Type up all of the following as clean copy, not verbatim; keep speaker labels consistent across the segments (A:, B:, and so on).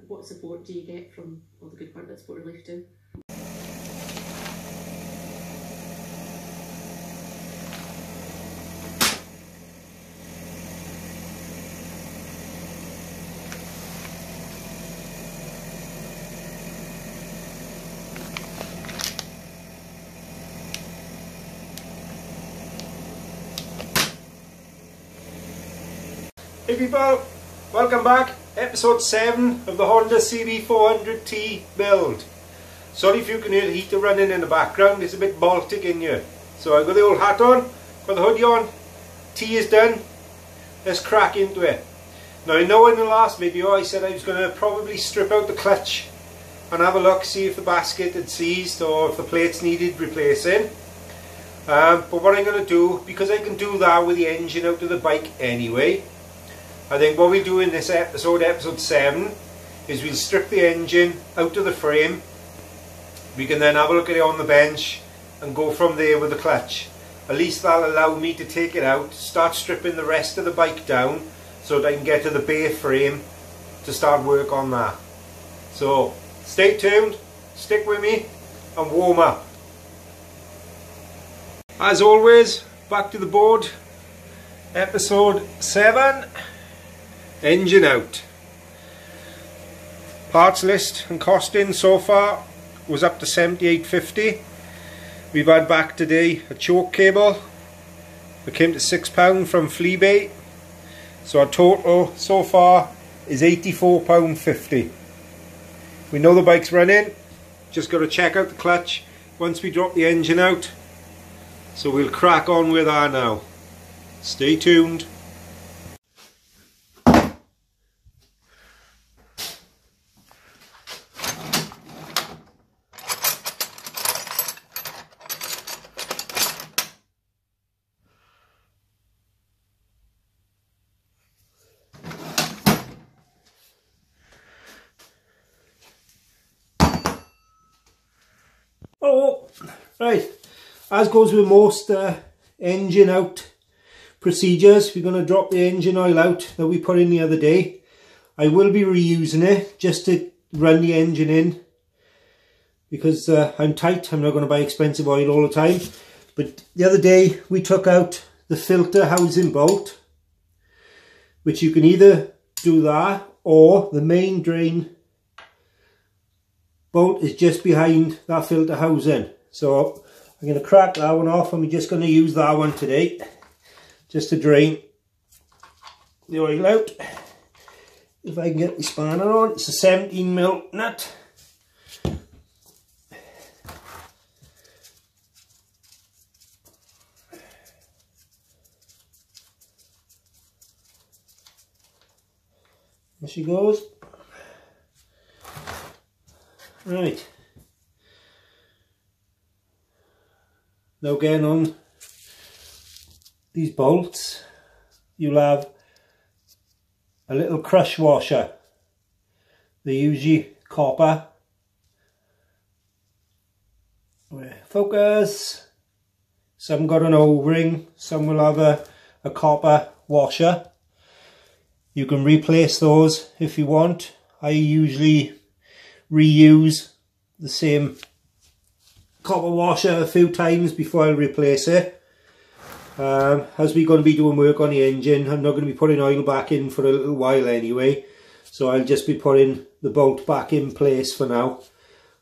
A: What support do you get from all the good work that Sport Relief do?
B: Hey people, welcome back. Episode 7 of the Honda cb400t build. Sorry if you can hear the heater running in the background, it's a bit Baltic in here. So I've got the old hat on, got the hoodie on, tea is done, let's crack into it. Now I know in the last video I said I was going to probably strip out the clutch and have a look, see if the basket had seized or if the plates needed replacing. But what I'm going to do, because I can do that with the engine out of the bike anyway, I think what we'll do in this episode, episode 7, is we'll strip the engine out of the frame. We can then have a look at it on the bench and go from there with the clutch. At least that'll allow me to take it out, start stripping the rest of the bike down so that I can get to the bare frame to start work on that. So stay tuned, stick with me and warm up. As always, back to the board, episode 7. Engine out. Parts list and costing so far was up to $78.50. We've had back today a choke cable. It came to £6 from Fleabay. So our total so far is £84.50. We know the bike's running. Just got to check out the clutch once we drop the engine out. So we'll crack on with that now. Stay tuned. Oh, right, as goes with most engine out procedures, we're going to drop the engine oil out that we put in the other day. I will be reusing it just to run the engine in because I'm tight. I'm not going to buy expensive oil all the time. But the other day we took out the filter housing bolt, which you can either do that or the main drain bolt is just behind that filter housing. So I'm going to crack that one off and we're just going to use that one today just to drain the oil out. If I can get the spanner on, it's a 17mm nut. There she goes. Right, now again on these bolts you'll have a little crush washer. They're usually copper. Focus. Some got an O-ring, some will have a copper washer. You can replace those if you want. I usually reuse the same copper washer a few times before I replace it. As we're going to be doing work on the engine, I'm not going to be putting oil back in for a little while anyway, so I'll just be putting the bolt back in place for now.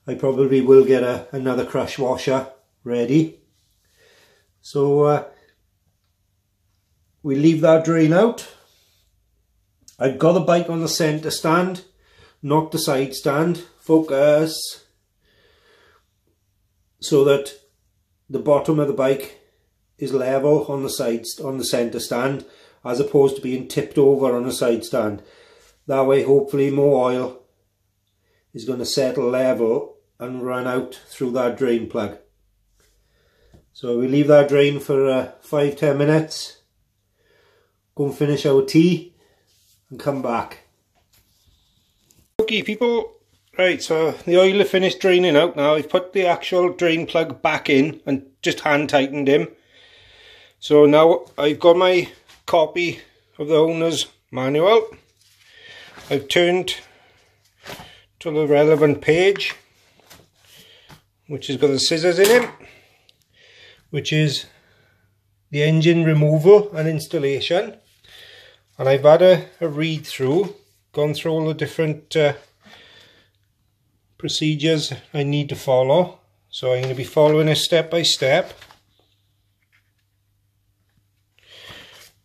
B: I probably will get another crush washer ready. So we leave that drain out. I've got the bike on the centre stand, not the side stand. Focus, so that the bottom of the bike is level on the centre stand, as opposed to being tipped over on the side stand. That way hopefully more oil is going to settle level and run out through that drain plug. So we leave that drain for 5-10 minutes, go and finish our tea and come back. Okay people, right, so the oil is finished draining out now. I've put the actual drain plug back in and just hand tightened him. So now I've got my copy of the owner's manual. I've turned to the relevant page, which has got the scissors in it, which is the engine removal and installation. And I've had a read through, gone through all the different procedures I need to follow. So I'm going to be following it step by step.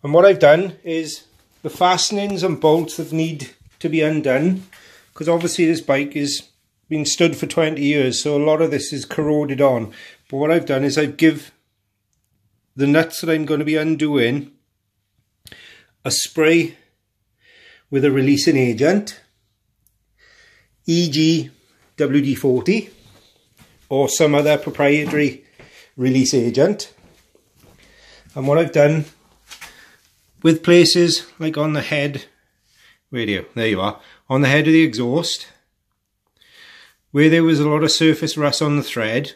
B: And what I've done is the fastenings and bolts that need to be undone, because obviously this bike has been stood for 20 years, so a lot of this is corroded on. But what I've done is I've give the nuts that I'm going to be undoing a spray with a releasing agent, e.g. WD-40 or some other proprietary release agent. And what I've done with places like on the head, there you are, on the head of the exhaust, where there was a lot of surface rust on the thread,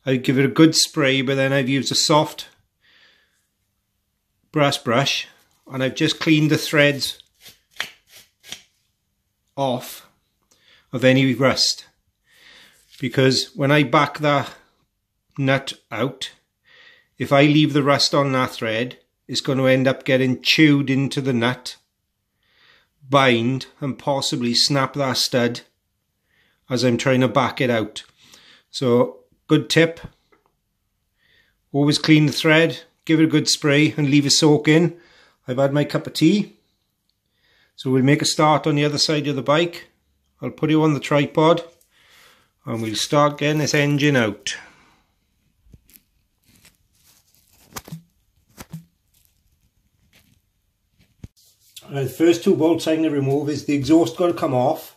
B: I'd give it a good spray, but then I've used a soft brass brush and I've just cleaned the threads off of any rust, because when I back that nut out, if I leave the rust on that thread, it's going to end up getting chewed into the nut, bind and possibly snap that stud as I'm trying to back it out. So good tip, always clean the thread, give it a good spray and leave it soak in. I've had my cup of tea, so we'll make a start on the other side of the bike. I'll put it on the tripod and we'll start getting this engine out. The first two bolts I'm going to remove is the exhaust got to come off.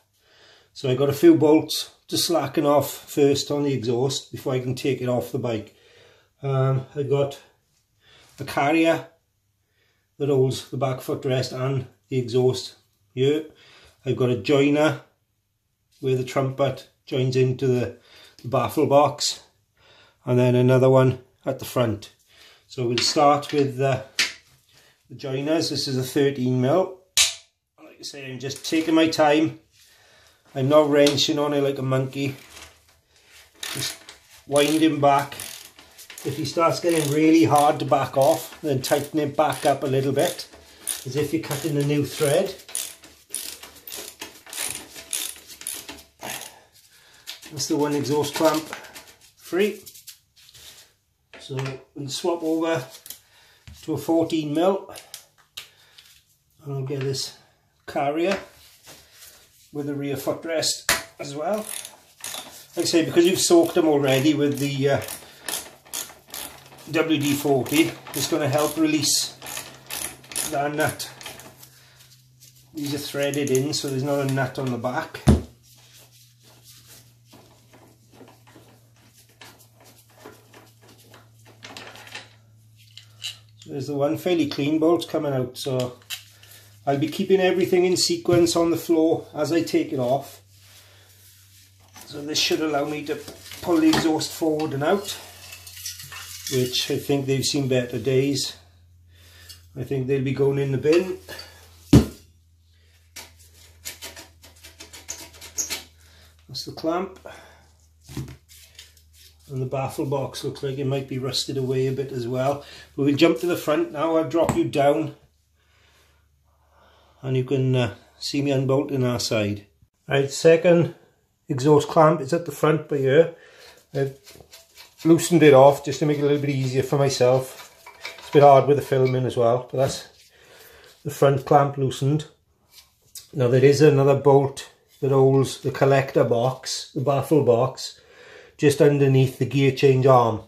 B: So I got a few bolts to slacken off first on the exhaust before I can take it off the bike. I've got a carrier that holds the back footrest and the exhaust here. I've got a joiner where the trumpet joins into the baffle box, and then another one at the front. So we'll start with the joiners. This is a 13mm. Like I say, I'm just taking my time. I'm not wrenching on it like a monkey. Just winding back. If he starts getting really hard to back off, then tighten it back up a little bit, as if you're cutting a new thread. That's the one exhaust clamp free. So we'll swap over to a 14mm and I'll get this carrier with the rear footrest as well. Like I say, because you've soaked them already with the WD-40, it's going to help release that nut. These are threaded in, so there's not a nut on the back. There's the one fairly clean bolt coming out, so I'll be keeping everything in sequence on the floor as I take it off. So this should allow me to pull the exhaust forward and out, which I think they've seen better days. I think they'll be going in the bin. That's the clamp. And the baffle box looks like it might be rusted away a bit as well. But we'll jump to the front now. I'll drop you down and you can see me unbolting our side. Right, second exhaust clamp is at the front by here. I've loosened it off just to make it a little bit easier for myself. It's a bit hard with the filming as well, but that's the front clamp loosened. Now there is another bolt that holds the collector box, the baffle box, just underneath the gear change arm.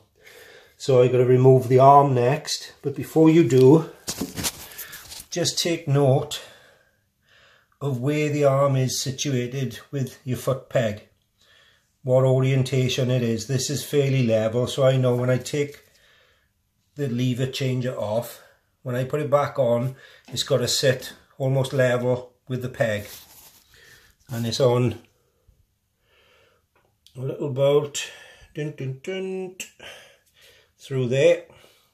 B: So I've got to remove the arm next, but before you do, just take note of where the arm is situated with your foot peg, what orientation it is. This is fairly level, so I know when I take the lever changer off, when I put it back on, it's got to sit almost level with the peg, and it's on a little bolt through there.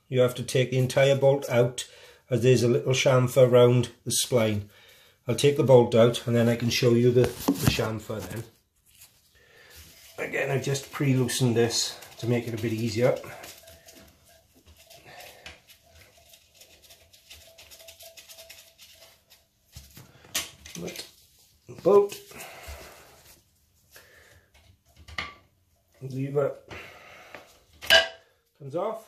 B: You have to take the entire bolt out, as there's a little chamfer around the spline, I'll take the bolt out and then I can show you the chamfer then. Again, I've just pre-loosened this to make it a bit easier. Bolt. Lever comes off.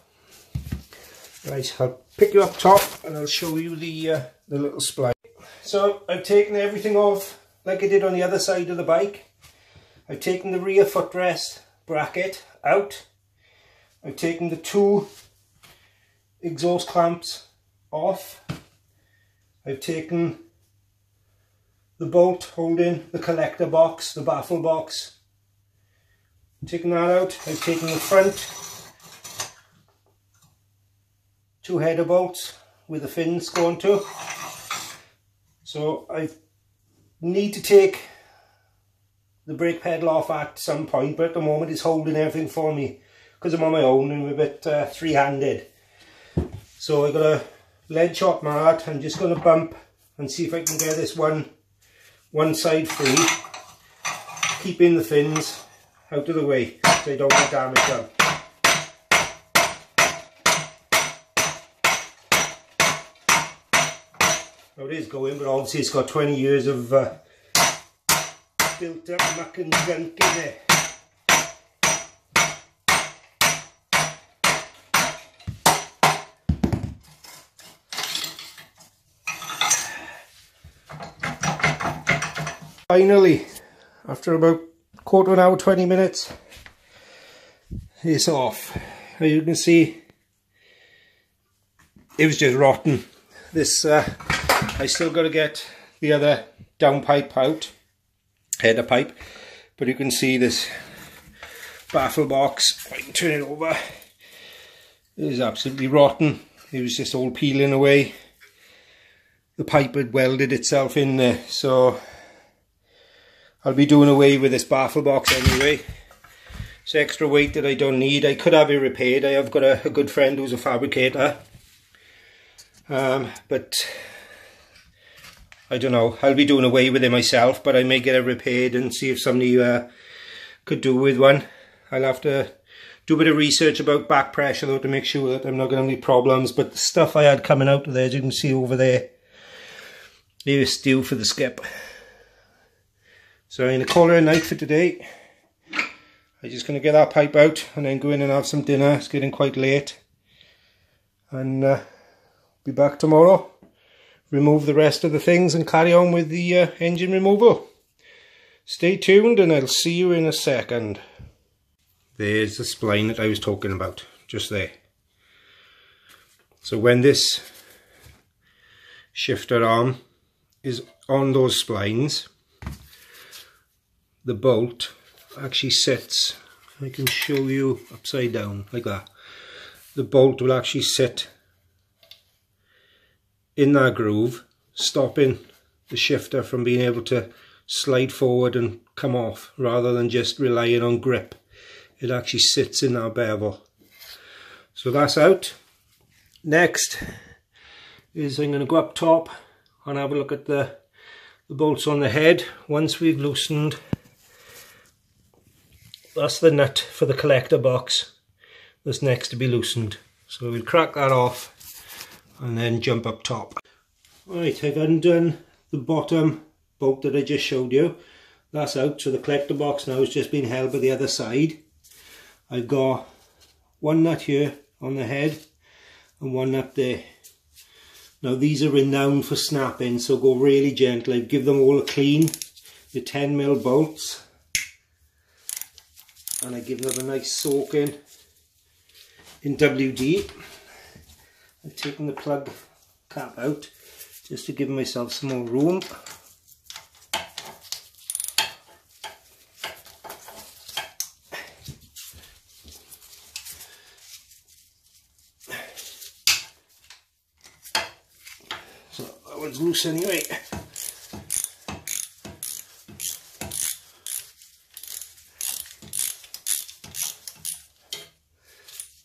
B: Right, I'll pick you up top and I'll show you the little spline. So I've taken everything off like I did on the other side of the bike. I've taken the rear footrest bracket out. I've taken the 2 exhaust clamps off. I've taken the bolt holding the collector box, the baffle box. Taken that out. I've taken the front 2 header bolts with the fins going to. So I need to take the brake pedal off at some point, but at the moment it's holding everything for me because I'm on my own and I'm a bit three-handed. So I've got a lead shot mat. I'm just going to bump and see if I can get this one side free, keeping the fins out of the way so they don't get damaged up. Now it is going, but obviously it's got 20 years of built up muck and gunk in there. Finally, after about quarter of an hour, 20 minutes, it's off. As you can see, it was just rotten. This I still got to get the other downpipe out, header pipe, but you can see this baffle box. I can turn it over. It is absolutely rotten. It was just all peeling away. The pipe had welded itself in there, so I'll be doing away with this baffle box anyway. It's extra weight that I don't need. I could have it repaired. I have got a good friend who's a fabricator, but I don't know. I'll be doing away with it myself, but I may get it repaired and see if somebody could do with one. I'll have to do a bit of research about back pressure though to make sure that I'm not going to have any problems. But the stuff I had coming out of there, as you can see over there, it was steel for the skip. So I'm going to call it a night for today. I'm just going to get that pipe out and then go in and have some dinner. It's getting quite late. And be back tomorrow. Remove the rest of the things and carry on with the engine removal. Stay tuned and I'll see you in a second. There's the spline that I was talking about, just there. So when this shifter arm is on those splines, the bolt actually sits, I can show you upside down like that. The bolt will actually sit in that groove, stopping the shifter from being able to slide forward and come off, rather than just relying on grip. It actually sits in that bevel. So that's out. Next is I'm going to go up top and have a look at the bolts on the head. Once we've loosened, that's the nut for the collector box that's next to be loosened. So we'll crack that off and then jump up top. Right, I've undone the bottom bolt that I just showed you. That's out, so the collector box now has just been held by the other side. I've got one nut here on the head and one up there. Now these are renowned for snapping, so go really gentle. I've give them all a clean, the 10mm bolts, and I give them a nice soaking in WD. I've taken the plug cap out just to give myself some more room. So that one's loose anyway.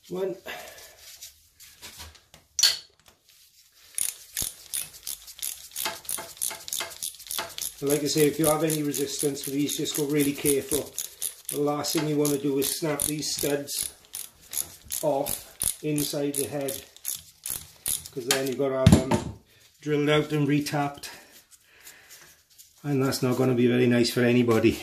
B: One. And like I say, if you have any resistance to these, just go really careful. The last thing you want to do is snap these studs off inside the head, because then you've got to have them drilled out and retapped, and that's not going to be very nice for anybody.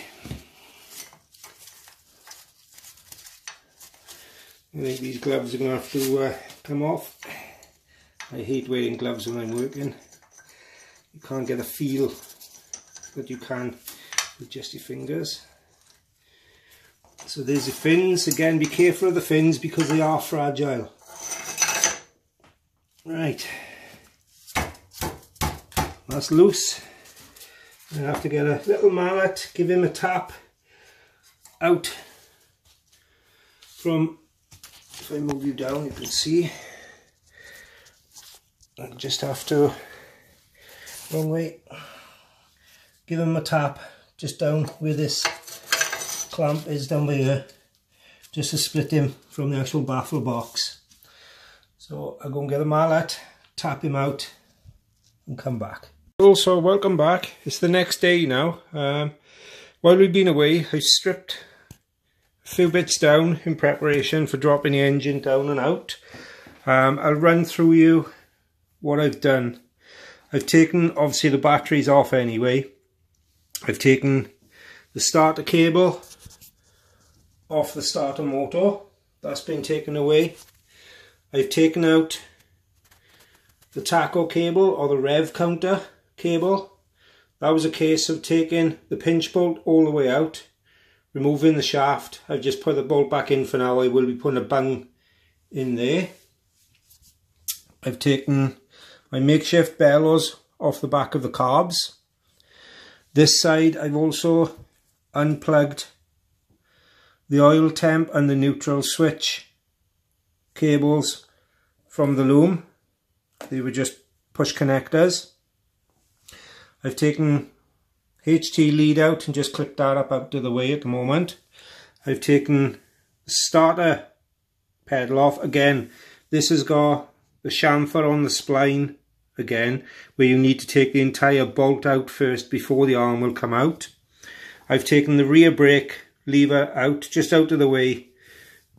B: I think these gloves are going to have to come off. I hate wearing gloves when I'm working. You can't get a feel that you can with just your fingers. So there's the fins. Again, be careful of the fins because they are fragile. Right, that's loose. I have to get a little mallet, give him a tap out from, if I move you down you can see, I just have to, wrong way, give him a tap just down where this clamp is down by here, just to split him from the actual baffle box. So I'll go and get a mallet, tap him out and come back. Also, welcome back. It's the next day now. While we've been away, I stripped a few bits down in preparation for dropping the engine down and out. I'll run through you what I've done. I've taken, obviously the batteries off anyway. I've taken the starter cable off the starter motor. That's been taken away. I've taken out the tacho cable or the rev counter cable. That was a case of taking the pinch bolt all the way out, removing the shaft. I've just put the bolt back in for now. I will be putting a bung in there. I've taken my makeshift bellows off the back of the carbs. This side I've also unplugged the oil temp and the neutral switch cables from the loom. They were just push connectors. I've taken HT lead out and just clipped that up out of the way at the moment. I've taken the starter pedal off. Again, this has got the chamfer on the spline again, where you need to take the entire bolt out first before the arm will come out. I've taken the rear brake lever out, just out of the way,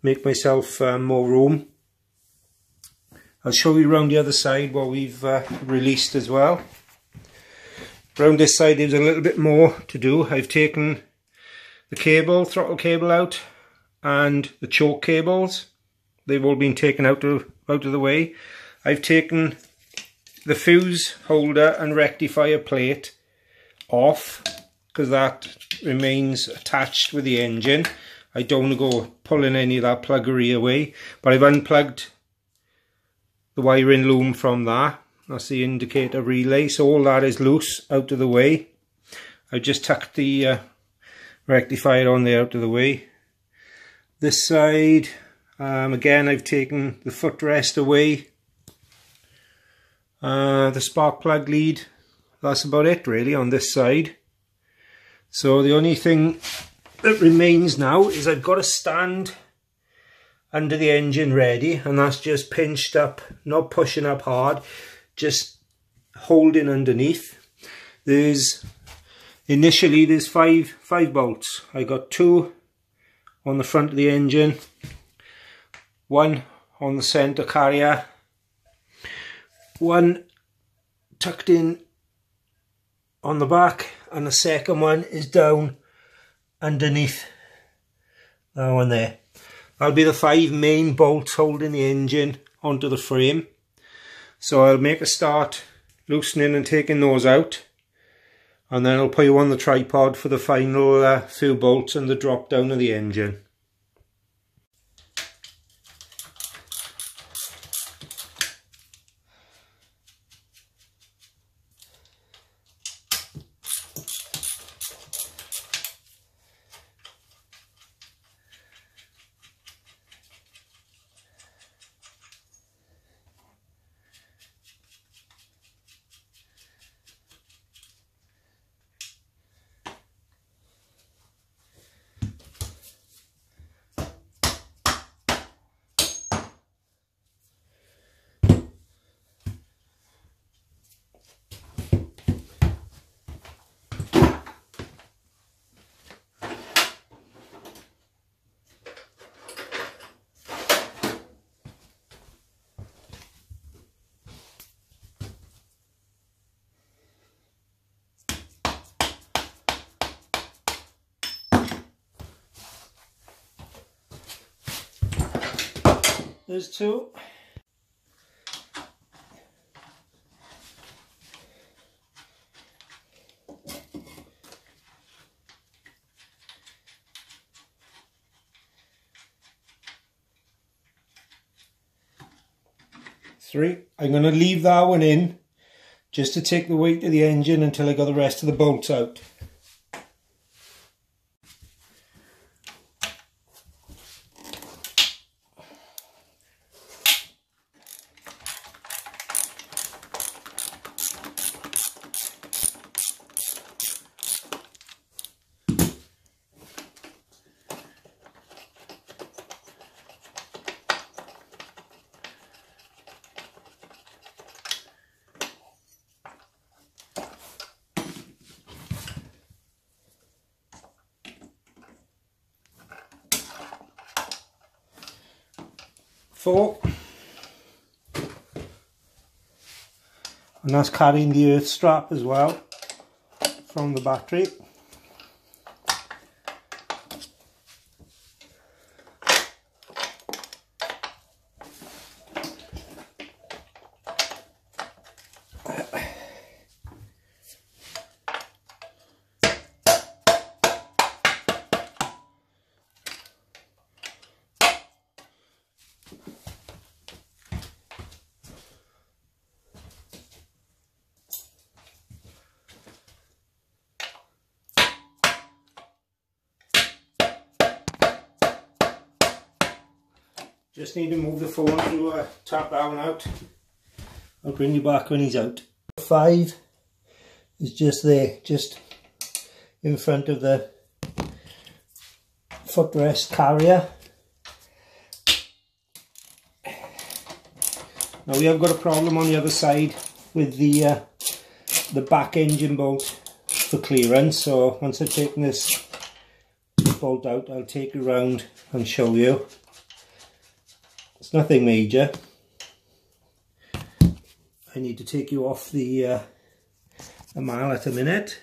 B: make myself more room. I'll show you around the other side what we've released as well. Around this side there's a little bit more to do. I've taken the cable, throttle cable out, and the choke cables. They've all been taken out of the way. I've taken the fuse holder and rectifier plate off, because that remains attached with the engine. I don't want to go pulling any of that pluggery away, but I've unplugged the wiring loom from that. That's the indicator relay, so all that is loose, out of the way. I've just tucked the rectifier on there out of the way. This side, again I've taken the footrest away, the spark plug lead. That's about it really on this side. So the only thing that remains now is I've got a stand under the engine ready, and that's just pinched up, not pushing up hard, just holding underneath. Initially there's five bolts. I got 2 on the front of the engine, 1 on the centre carrier, 1 tucked in on the back, and the second one is down underneath that one there. That'll be the 5 main bolts holding the engine onto the frame. So I'll make a start loosening and taking those out, and then I'll put you on the tripod for the final few bolts and the drop down of the engine. There's two. Three. I'm going to leave that one in just to take the weight of the engine until I got the rest of the bolts out. Four, and that's carrying the earth strap as well from the battery. Just need to move the phone to tap that one out. I'll bring you back when he's out. 5 is just there, just in front of the footrest carrier. Now we have got a problem on the other side with the back engine bolt for clearance, so once I've taken this bolt out, I'll take it around and show you. It's nothing major. I need to take you off the mallet a minute.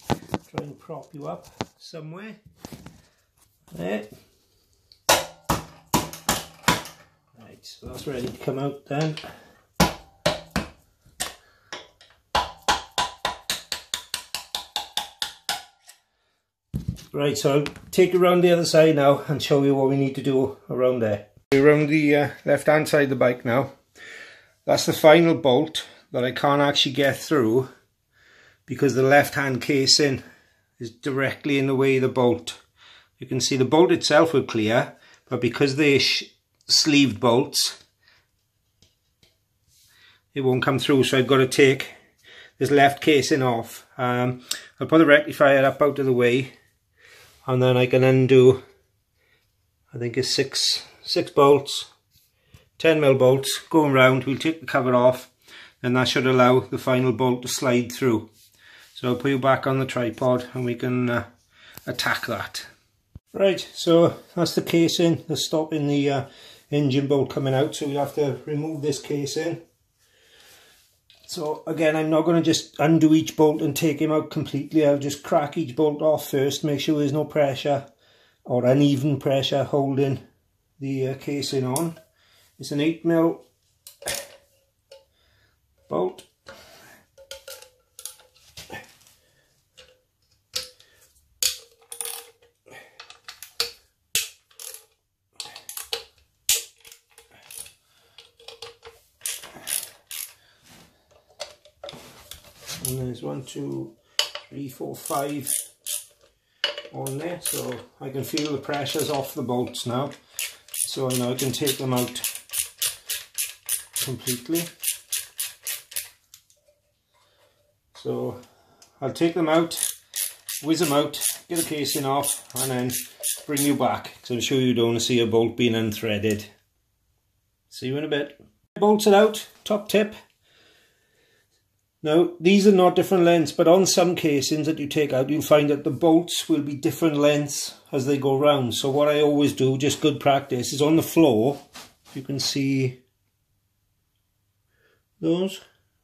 B: Try and prop you up somewhere. There. Right, so that's ready to come out then. Right, so I'll take you around the other side now and show you what we need to do around there. We're around the left hand side of the bike now. That's the final bolt that I can't actually get through because the left hand casing is directly in the way of the bolt. You can see the bolt itself will clear, but because they're sleeved bolts, it won't come through, so I've got to take this left casing off. I'll put the rectifier up out of the way, and then I can undo, I think it's six bolts, 10mm bolts going round. We'll take the cover off and that should allow the final bolt to slide through. So I'll put you back on the tripod and we can attack that. Right, so that's the casing that's stopping the engine bolt coming out, so we have to remove this casing. So again, I'm not going to just undo each bolt and take him out completely. I'll just crack each bolt off first, make sure there's no pressure or uneven pressure holding the casing on. It's an 8mm bolt. And there's 1, 2, 3, 4, 5 on there, so I can feel the pressures off the bolts now. So I know I can take them out completely. So I'll take them out, whiz them out, get the casing off, and then bring you back, because I'm sure you don't want to see a bolt being unthreaded. See you in a bit. Bolts are out, top tip. Now these are not different lengths, but on some casings that you take out, you'll find that the bolts will be different lengths as they go round. So what I always do, just good practice, is on the floor, you can see those,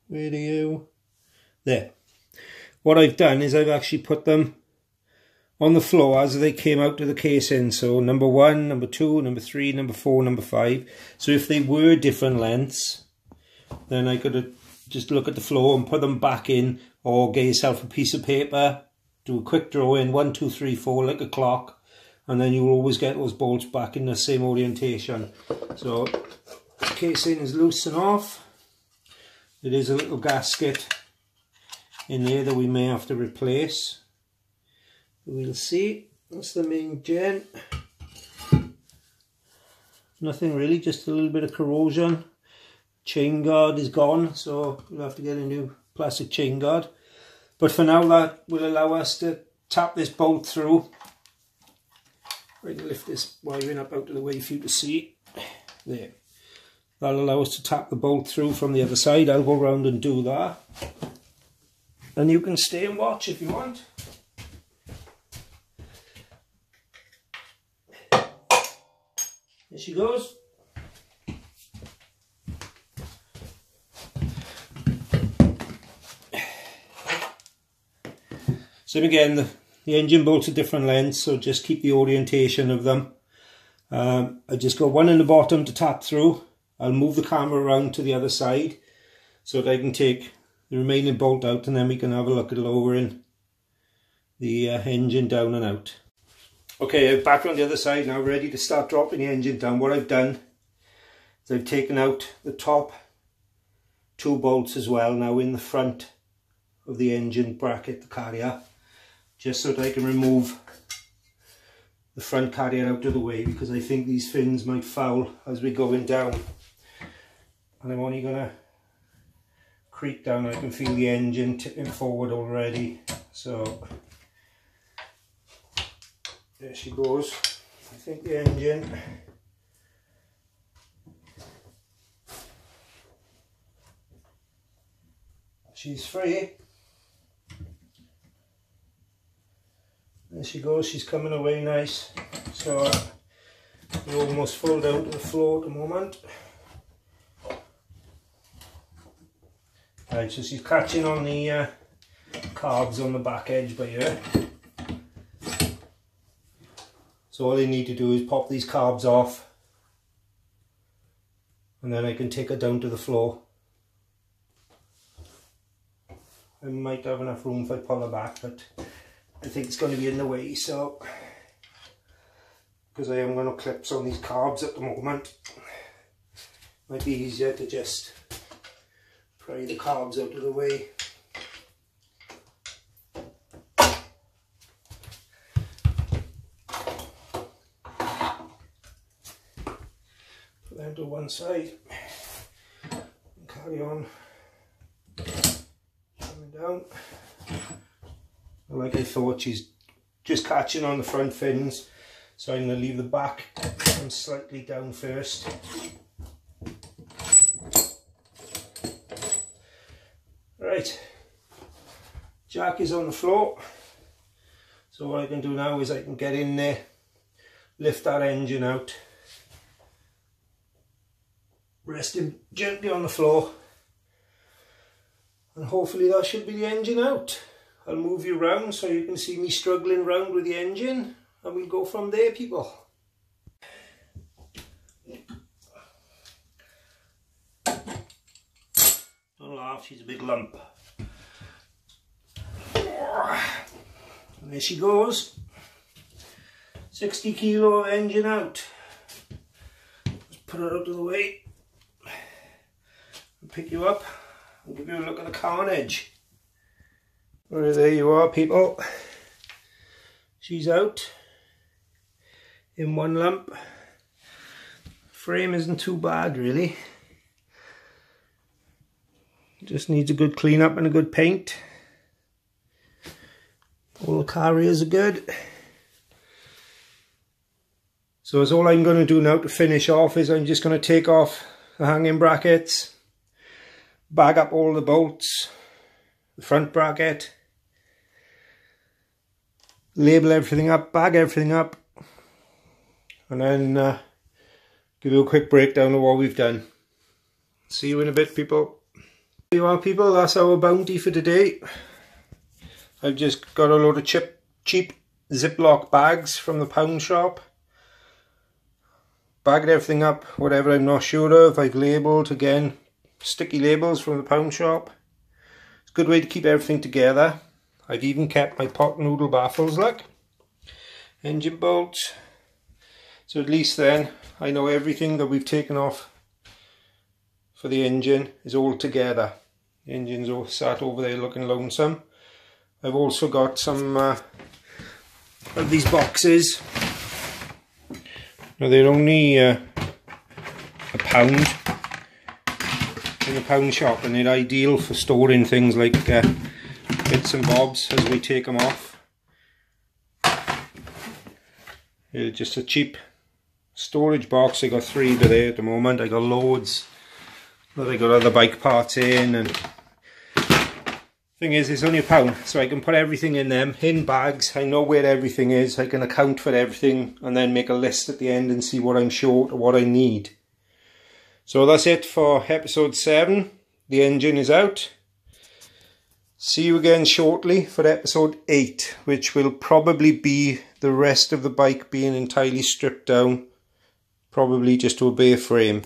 B: where do you, there. What I've done is I've actually put them on the floor as they came out of the casing. So number 1, number 2, number 3, number 4, number 5. So if they were different lengths, then I could just look at the floor and put them back in, or get yourself a piece of paper, do a quick draw in 1, 2, 3, 4 like a clock, and then you'll always get those bolts back in the same orientation. So the casing is loose and off. There is a little gasket in there that we may have to replace. We'll see. That's the main gen. Nothing really, just a little bit of corrosion. Chain guard is gone, so we'll have to get a new plastic chain guard. But for now, that will allow us to tap this bolt through. I can lift this wiring up out of the way for you to see. There. That'll allow us to tap the bolt through from the other side. I'll go around and do that. And you can stay and watch if you want. There she goes. So again, the engine bolts are different lengths, so just keep the orientation of them. I just got one in the bottom to tap through. I'll move the camera around to the other side so that I can take the remaining bolt out, and then we can have a look at lowering the engine down and out. Okay, back on the other side now, ready to start dropping the engine down. What I've done is I've taken out the top 2 bolts as well now in the front of the engine bracket, the carrier, just so that I can remove the front carrier out of the way, because I think these fins might foul as we're going down. And I'm only going to creep down. I can feel the engine tipping forward already. So there she goes. I think the engine she's free. There she goes, she's coming away nice. So we're almost full down to the floor at the moment. Right, so she's catching on the carbs on the back edge by here. So all I need to do is pop these carbs off, and then I can take her down to the floor. I might have enough room if I pull her back, but I think it's going to be in the way, so because I am going to clips on these carbs at the moment, might be easier to just pry the carbs out of the way. Put them to one side and carry on coming down. Like I thought, she's just catching on the front fins, so I'm going to leave the back and slightly down first. Right, jack is on the floor, so what I can do now is I can get in there, lift that engine out, rest him gently on the floor, and hopefully that should be the engine out. I'll move you round so you can see me struggling round with the engine, and we'll go from there, people. Don't laugh, she's a big lump. And there she goes. 60 kilo engine out. Just put her out of the way and pick you up and give you a look at the carnage. Well, there you are, people. She's out in one lump. Frame isn't too bad, really. Just needs a good clean up and a good paint. All the carriers are good. So that's all I'm going to do now to finish off is I'm just going to take off the hanging brackets, bag up all the bolts, the front bracket, label everything up, bag everything up, and then give you a quick breakdown of what we've done. See you in a bit, people. There you are, people, that's our bounty for today. I've just got a load of cheap Ziploc bags from the pound shop. Bagged everything up, whatever I'm not sure of. I've labelled, again, sticky labels from the pound shop. It's a good way to keep everything together. I've even kept my pot noodle baffles, look. Engine bolts. So at least then I know everything that we've taken off for the engine is all together. The engine's all sat over there looking lonesome. I've also got some of these boxes. Now they're only a pound in the pound shop, and they're ideal for storing things like bits and bobs as we take them off. It's just a cheap storage box. I got 3 there at the moment. I got loads that I got other bike parts in, and thing is, it's only a pound, so I can put everything in them in bags. I know where everything is. I can account for everything and then make a list at the end and see what I'm short or what I need. So that's it for episode 7. The engine is out. See you again shortly for episode 8, which will probably be the rest of the bike being entirely stripped down, probably just to a bare frame.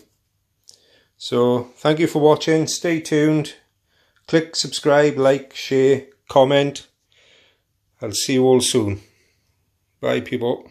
B: So thank you for watching. Stay tuned. Click subscribe, like, share, comment. I'll see you all soon. Bye people.